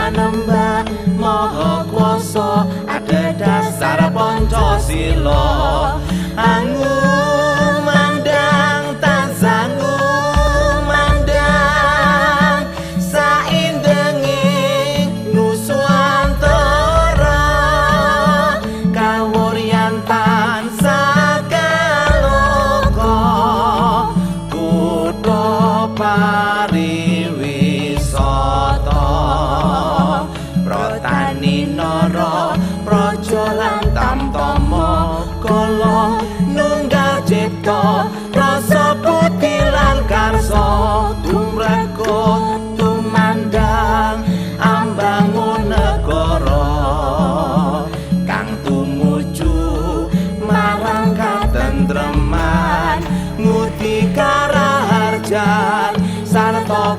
panembahan maha kuasa adhedhasar Pancasila anggung mandang tazangu mandang saindenging nuswantara kawuryantan sakaloka kutha pariwisata protani nara praja lan tamtama kala nunggal cipta rasa putih lan karsa tumreka tumandang ambangun negara kang tumuju marang katentreman ngudi karaharjan sarta